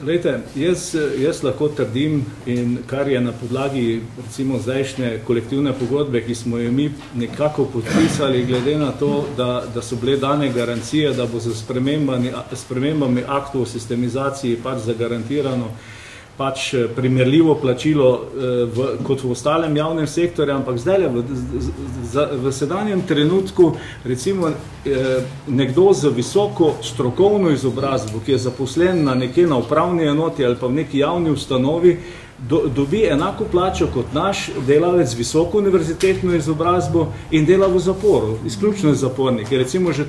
Lejte, jaz lahko trdim, in kar je na podlagi recimo zdajšnje kolektivne pogodbe, ki smo jo mi nekako podpisali, glede na to, da so bile dane garancije, da bo z spremembami aktov o sistemizaciji pač zagarantirano pač primerljivo plačilo kot v ostalem javnem sektorju, ampak zdaj v sedanjem trenutku recimo nekdo z visoko strokovno izobrazbo, ki je zaposlen na nekje na upravni enoti ali pa v neki javni ustanovi, dobi enako plačo kot naš delavec z visoko univerzitetno izobrazbo in dela v zaporu, izključno zapornik. Recimo že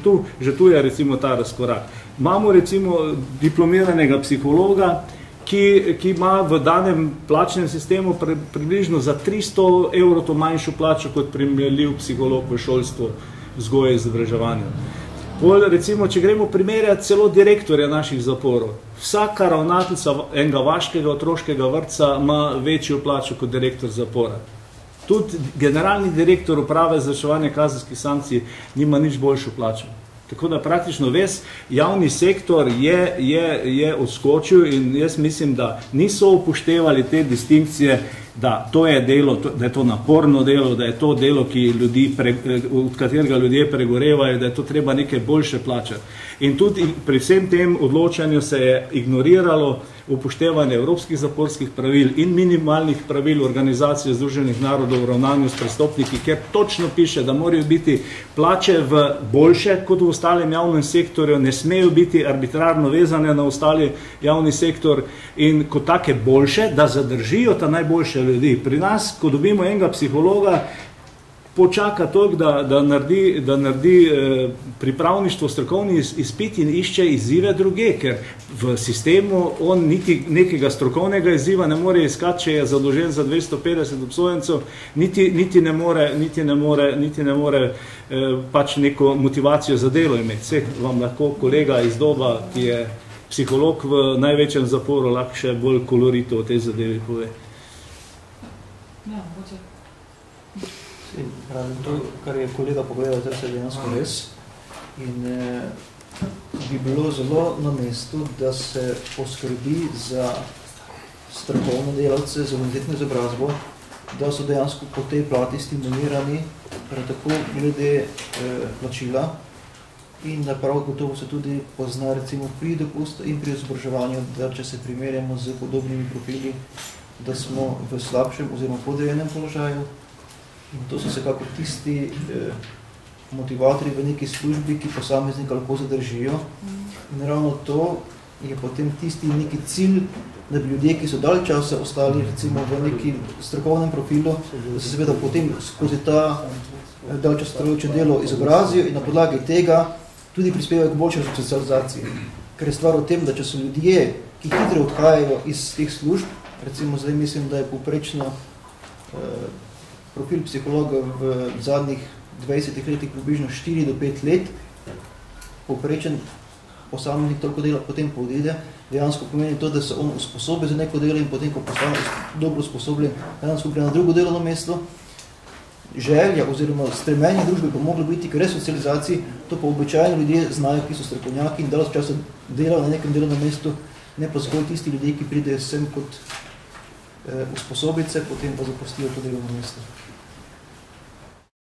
tu je recimo ta razkorak. Imamo recimo diplomiranega psihologa, ki ima v danem plačnem sistemu približno za 300 evrov to manjšo plačo kot primerljiv psiholog v šolstvu, vzgoje in izobraževanja. Recimo, če gremo primerjati celo direktorja naših zaporov, vsaka ravnateljica enega vaškega otroškega vrtca ima večjo plačo kot direktor zapora. Tudi generalni direktor uprave za izvrševanje kazenskih sankcij nima nič boljšo plačo. Tako da praktično ves javni sektor je odskočil in jaz mislim, da niso upoštevali te distinkcije, da to je delo, da je to naporno delo, da je to delo, od katerega ljudje pregorevajo, da je to treba nekaj boljše plačati. In tudi pri vsem tem odločanju se je ignoriralo upoštevanje evropskih zaporskih pravil in minimalnih pravil Organizacije Združenih narodov v ravnanju s prestopniki, kjer točno piše, da morajo biti plače boljše kot v ostalem javnem sektorju, ne smejo biti arbitrarno vezane na ostali javni sektor in kot take boljše, da zadržijo ta najboljše ljudi. Pri nas, ko dobimo enega psihologa, počaka toliko, da naredi pripravništvo strokovni izpit in išče izzive druge, ker v sistemu on niti nekega strokovnega izziva ne more iskati, če je zadolžen za 250 obsojencev, niti ne more pač neko motivacijo za delo imeti. Vse vam lahko kolega iz Doba, ki je psiholog v največjem zaporu, lahko še bolj kolorito o tej zadevi pove. Ja, mogoče. To, kar je kolega povedal, zdaj se dejansko res. In bi bilo zelo na mestu, da se poskrbi za strokovne delavce, za univerzitetno izobrazbo, da so dejansko po tej plati stimulirani, tako glede plačila in da prav gotovo se tudi pozna recimo pri dopustu in pri izobraževanju, da če se primerjamo z podobnimi profili, da smo v slabšem oziroma podrejenem položaju. In to so vsekako tisti motivatorji v neki službi, ki posameznika lahko zadržijo. In ravno to je potem tisti neki cilj, da bi ljudje, ki so dalj časa ostali recimo v nekim strokovnem profilu, da se seveda potem skozi ta dalj čas trajajoče delo izobrazijo in na podlagi tega tudi prispevajo k boljši socializaciji. Ker je stvar o tem, da če so ljudje, ki hitro odhajajo iz teh služb, recimo zdaj mislim, da je povprečno profil psihologa v zadnjih 20 letih približno 4 do 5 let, povprečen posameznik toliko dela potem odide, dejansko pomeni to, da se on usposobi za neko delo in potem, ko postane dobro usposobljen, dejansko gre na drugo delovno mesto. Želja oziroma stremenje družbe pa moglo biti k resocializaciji, to pa običajno ljudje znajo, ki so strokovnjaki in dalo časa delajo na nekem delovnem mestu, ne pa zgolj tisti ljudje, ki pridejo sem kot usposobice, potem pa zapustijo to delovno mesto.